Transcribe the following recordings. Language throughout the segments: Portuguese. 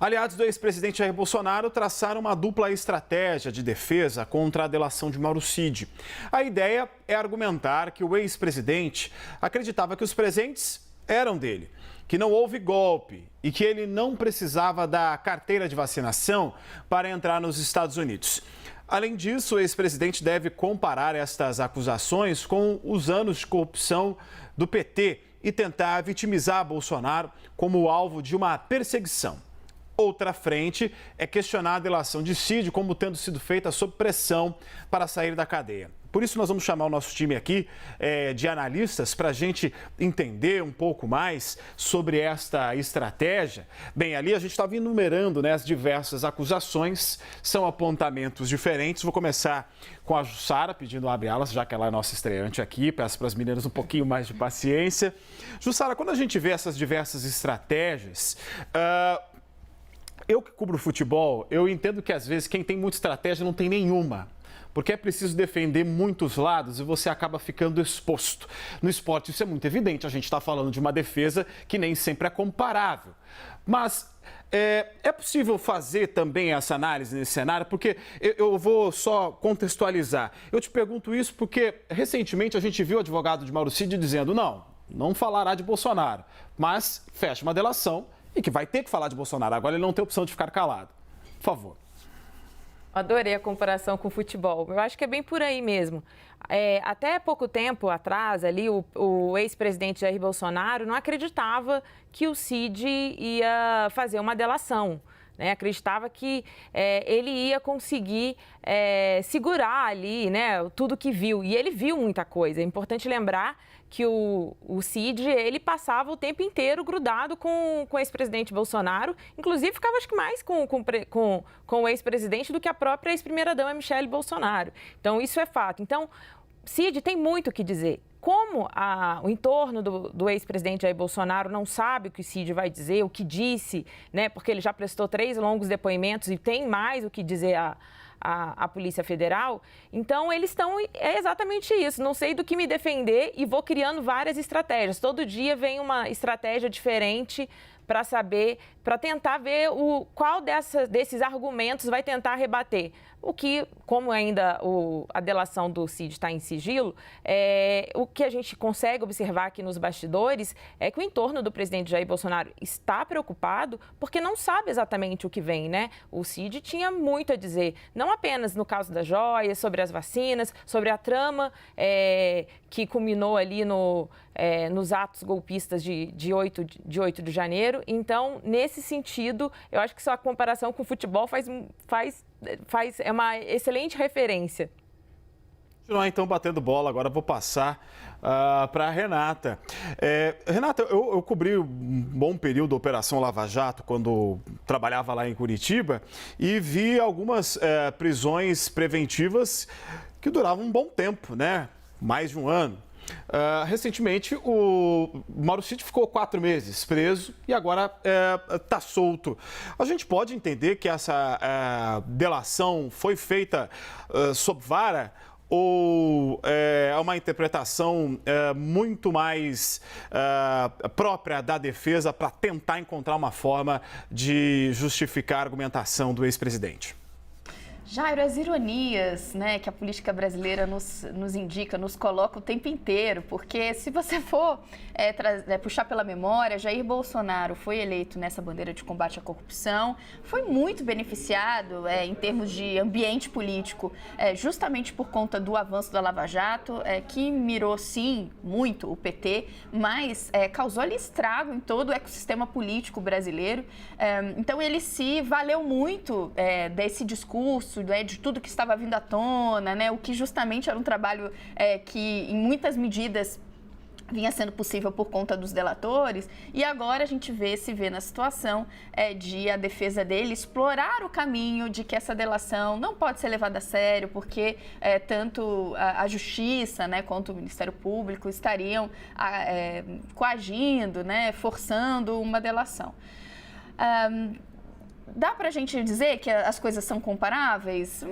Aliados do ex-presidente Jair Bolsonaro traçaram uma dupla estratégia de defesa contra a delação de Mauro Cid. A ideia é argumentar que o ex-presidente acreditava que os presentes eram dele, que não houve golpe e que ele não precisava da carteira de vacinação para entrar nos Estados Unidos. Além disso, o ex-presidente deve comparar estas acusações com os anos de corrupção do PT e tentar vitimizar Bolsonaro como alvo de uma perseguição. Outra frente é questionar a delação de Cid como tendo sido feita sob pressão para sair da cadeia. Por isso, nós vamos chamar o nosso time aqui de analistas para a gente entender um pouco mais sobre esta estratégia. Bem, ali a gente estava enumerando, né, as diversas acusações, são apontamentos diferentes. Vou começar com a Jussara, pedindo abre alas, já que ela é nossa estreante aqui. Peço para as meninas um pouquinho mais de paciência. Jussara, quando a gente vê essas diversas estratégias... Eu que cubro futebol, eu entendo que às vezes quem tem muita estratégia não tem nenhuma. Porque é preciso defender muitos lados e você acaba ficando exposto. No esporte isso é muito evidente, a gente está falando de uma defesa que nem sempre é comparável. Mas é possível fazer também essa análise nesse cenário? Porque eu vou só contextualizar. Eu te pergunto isso porque recentemente a gente viu o advogado de Mauro Cid dizendo não falará de Bolsonaro, mas fecha uma delação e que vai ter que falar de Bolsonaro. Agora ele não tem opção de ficar calado. Por favor. Adorei a comparação com o futebol. Eu acho que é bem por aí mesmo. Até pouco tempo atrás, ali, o ex-presidente Jair Bolsonaro não acreditava que o Cid ia fazer uma delação. Né? Acreditava que ele ia conseguir segurar ali, né, tudo que viu. E ele viu muita coisa. É importante lembrar que o Cid, ele passava o tempo inteiro grudado com o ex-presidente Bolsonaro. Inclusive, ficava, acho que mais com o ex-presidente do que a própria ex-primeira-dama Michele Bolsonaro. Então, isso é fato. Então, Cid tem muito o que dizer. Como o entorno do ex-presidente Jair Bolsonaro não sabe o que o Cid vai dizer, o que disse, né? Porque ele já prestou 3 longos depoimentos e tem mais o que dizer a Polícia Federal, então eles estão, é exatamente isso, não sei do que me defender e vou criando várias estratégias. Todo dia vem uma estratégia diferente para saber, para tentar ver qual desses argumentos vai tentar rebater. O que, como ainda a delação do Cid está em sigilo, o que a gente consegue observar aqui nos bastidores é que o entorno do presidente Jair Bolsonaro está preocupado porque não sabe exatamente o que vem, né? O Cid tinha muito a dizer, não apenas no caso das joias, sobre as vacinas, sobre a trama que culminou ali nos atos golpistas de 8 de janeiro. Então, nesse sentido, eu acho que só a comparação com o futebol é uma excelente referência. Continuar então batendo bola, agora vou passar para a Renata. Renata, eu cobri um bom período da Operação Lava Jato quando trabalhava lá em Curitiba e vi algumas prisões preventivas que duravam um bom tempo, né? Mais de um ano. Recentemente, o Mauro Cid ficou 4 meses preso e agora está solto. A gente pode entender que essa delação foi feita sob vara ou é uma interpretação muito mais própria da defesa para tentar encontrar uma forma de justificar a argumentação do ex-presidente? Jairo, as ironias, né, que a política brasileira nos indica, nos coloca o tempo inteiro, porque se você for puxar pela memória, Jair Bolsonaro foi eleito nessa bandeira de combate à corrupção, foi muito beneficiado em termos de ambiente político, justamente por conta do avanço da Lava Jato, que mirou, sim, muito o PT, mas causou ali estrago em todo o ecossistema político brasileiro. Então, ele se valeu muito desse discurso, de tudo que estava vindo à tona, né? O que justamente era um trabalho que, em muitas medidas, vinha sendo possível por conta dos delatores, e agora a gente se vê na situação de a defesa dele explorar o caminho de que essa delação não pode ser levada a sério, porque tanto a Justiça, né, quanto o Ministério Público estariam coagindo, né, forçando uma delação. Dá para a gente dizer que as coisas são comparáveis?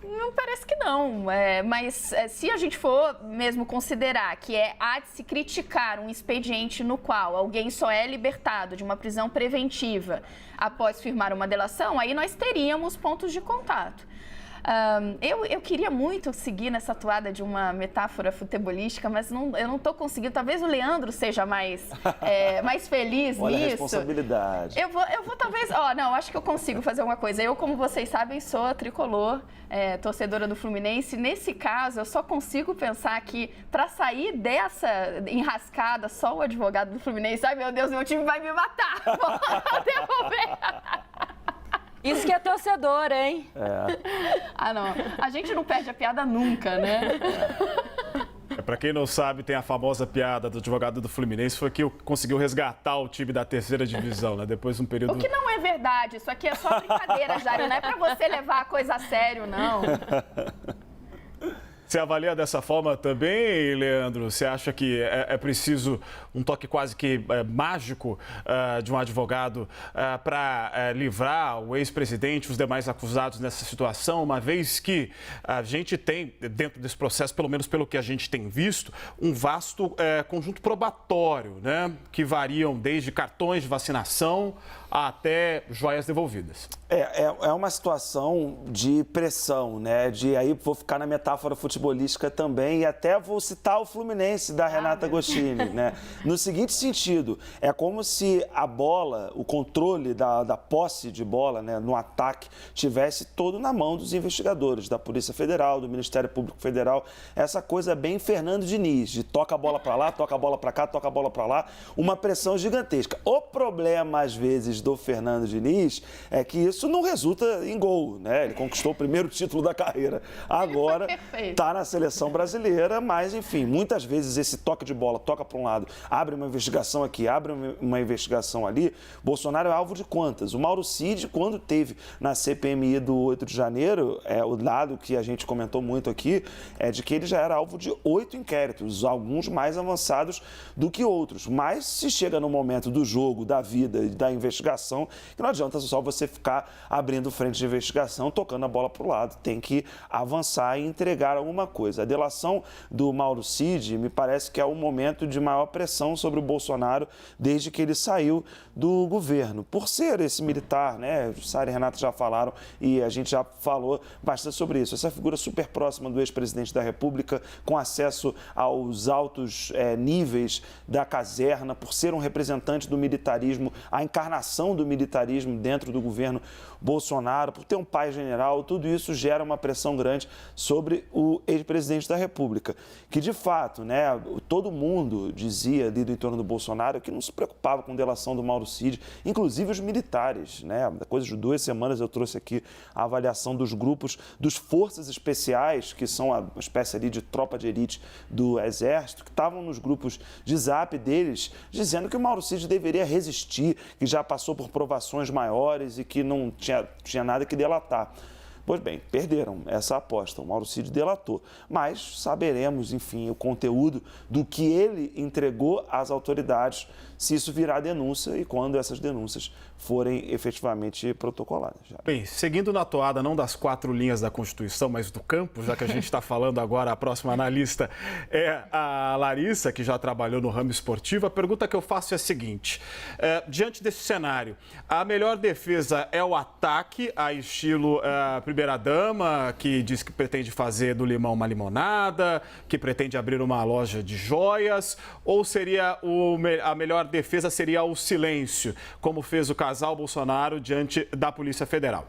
Não parece que não, mas se a gente for mesmo considerar que há de se criticar um expediente no qual alguém só é libertado de uma prisão preventiva após firmar uma delação, aí nós teríamos pontos de contato. Eu queria muito seguir nessa toada de uma metáfora futebolística, mas eu não estou conseguindo. Talvez o Leandro seja mais feliz Olha nisso. A responsabilidade. Eu vou talvez... não, acho que eu consigo fazer uma coisa. Eu, como vocês sabem, sou tricolor, torcedora do Fluminense. Nesse caso, eu só consigo pensar que para sair dessa enrascada, só o advogado do Fluminense... Ai, meu Deus, meu time vai me matar! Vou devolver! Isso que é torcedor, hein? Não. A gente não perde a piada nunca, né? Para quem não sabe, tem a famosa piada do advogado do Fluminense, foi que conseguiu resgatar o time da terceira divisão, né? Depois de um período... O que não é verdade, isso aqui é só brincadeira, Jair, não é para você levar a coisa a sério, não. Você avalia dessa forma também, Leandro? Você acha que é preciso um toque quase que mágico de um advogado para livrar o ex-presidente e os demais acusados nessa situação, uma vez que a gente tem, dentro desse processo, pelo menos pelo que a gente tem visto, um vasto conjunto probatório, né? Que variam desde cartões de vacinação até joias devolvidas. É uma situação de pressão, né? Aí vou ficar na metáfora futebolística também e até vou citar o Fluminense da Renata Agostini, né? No seguinte sentido, é como se a bola, o controle da posse de bola, né, no ataque, tivesse todo na mão dos investigadores, da Polícia Federal, do Ministério Público Federal. Essa coisa bem Fernando Diniz, de toca a bola para lá, toca a bola para cá, toca a bola para lá, uma pressão gigantesca. O problema, às vezes, do Fernando Diniz é que isso não resulta em gol, né? Ele conquistou o primeiro título da carreira. Agora está na seleção brasileira, mas enfim, muitas vezes esse toque de bola, toca para um lado, abre uma investigação aqui, abre uma investigação ali. Bolsonaro é alvo de quantas? O Mauro Cid, quando teve na CPMI do 8 de janeiro, o dado que a gente comentou muito aqui, é de que ele já era alvo de 8 inquéritos, alguns mais avançados do que outros. Mas se chega no momento do jogo, da vida e da investigação, que não adianta só você ficar abrindo frente de investigação, tocando a bola para o lado. Tem que avançar e entregar alguma coisa. A delação do Mauro Cid me parece que é o momento de maior pressão sobre o Bolsonaro desde que ele saiu do governo. Por ser esse militar, né? Sara e Renata já falaram e a gente já falou bastante sobre isso. Essa figura super próxima do ex-presidente da República, com acesso aos altos níveis da caserna, por ser um representante do militarismo, a encarnação do militarismo dentro do governo Bolsonaro, por ter um pai general, tudo isso gera uma pressão grande sobre o ex-presidente da República, que de fato, né, todo mundo dizia ali do entorno do Bolsonaro que não se preocupava com a delação do Mauro Cid, inclusive os militares, né? Coisa de 2 semanas eu trouxe aqui a avaliação dos grupos dos Forças Especiais, que são uma espécie ali de tropa de elite do Exército, que estavam nos grupos de zap deles, dizendo que o Mauro Cid deveria resistir, que já passou por provações maiores e que não tinha nada que delatar. Pois bem, perderam essa aposta. O Mauro Cid delatou. Mas saberemos, enfim, o conteúdo do que ele entregou às autoridades, se isso virar denúncia e quando essas denúncias forem efetivamente protocoladas. Bem, seguindo na toada não das 4 linhas da Constituição, mas do campo, já que a gente está falando agora, a próxima analista é a Larissa, que já trabalhou no ramo esportivo. A pergunta que eu faço é a seguinte: diante desse cenário, a melhor defesa é o ataque a estilo primeira-dama, que diz que pretende fazer do limão uma limonada, que pretende abrir uma loja de joias, ou seria a melhor defesa seria o silêncio, como fez o casal Bolsonaro diante da Polícia Federal?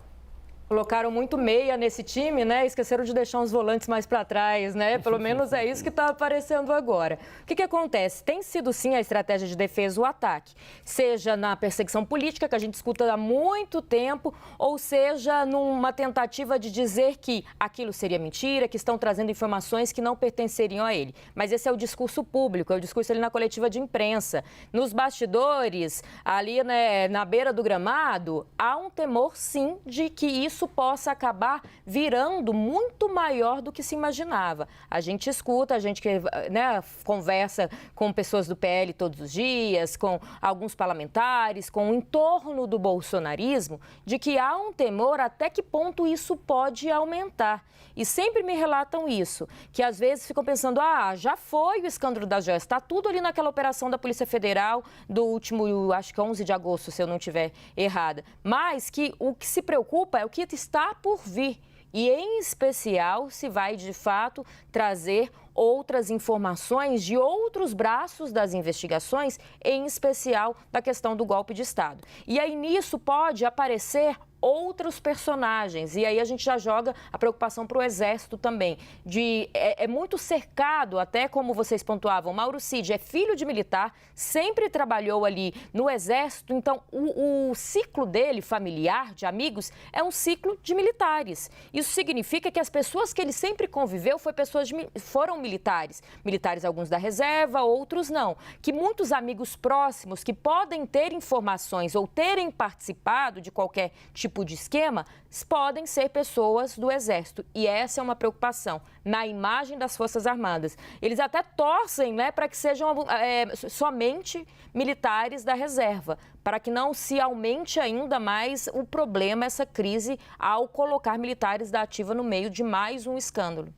Colocaram muito meia nesse time, né? Esqueceram de deixar uns volantes mais para trás, né? Pelo menos é isso que está aparecendo agora. O que acontece? Tem sido, sim, a estratégia de defesa o ataque. Seja na perseguição política, que a gente escuta há muito tempo, ou seja numa tentativa de dizer que aquilo seria mentira, que estão trazendo informações que não pertenceriam a ele. Mas esse é o discurso público, é o discurso ali na coletiva de imprensa. Nos bastidores, ali, né, na beira do gramado, há um temor, sim, de que isso isso possa acabar virando muito maior do que se imaginava. A gente escuta, a gente conversa com pessoas do PL todos os dias, com alguns parlamentares, com o entorno do bolsonarismo, de que há um temor até que ponto isso pode aumentar. E sempre me relatam isso, que às vezes ficam pensando, já foi o escândalo das joias, está tudo ali naquela operação da Polícia Federal do último, acho que 11 de agosto, se eu não estiver errada. Mas que o que se preocupa é o que está por vir. E, em especial, se vai, de fato, trazer outras informações de outros braços das investigações, em especial da questão do golpe de Estado. E aí, nisso, pode aparecer outros personagens. E aí a gente já joga a preocupação para o Exército também. É muito cercado, até como vocês pontuavam, Mauro Cid é filho de militar, sempre trabalhou ali no Exército, então o ciclo dele, familiar, de amigos, é um ciclo de militares. Isso significa que as pessoas que ele sempre conviveu foram militares. Militares, alguns da reserva, outros não. Que muitos amigos próximos que podem ter informações ou terem participado de qualquer tipo de esquema, podem ser pessoas do Exército. E essa é uma preocupação na imagem das Forças Armadas. Eles até torcem, para que sejam somente militares da reserva, para que não se aumente ainda mais o problema, essa crise, ao colocar militares da ativa no meio de mais um escândalo.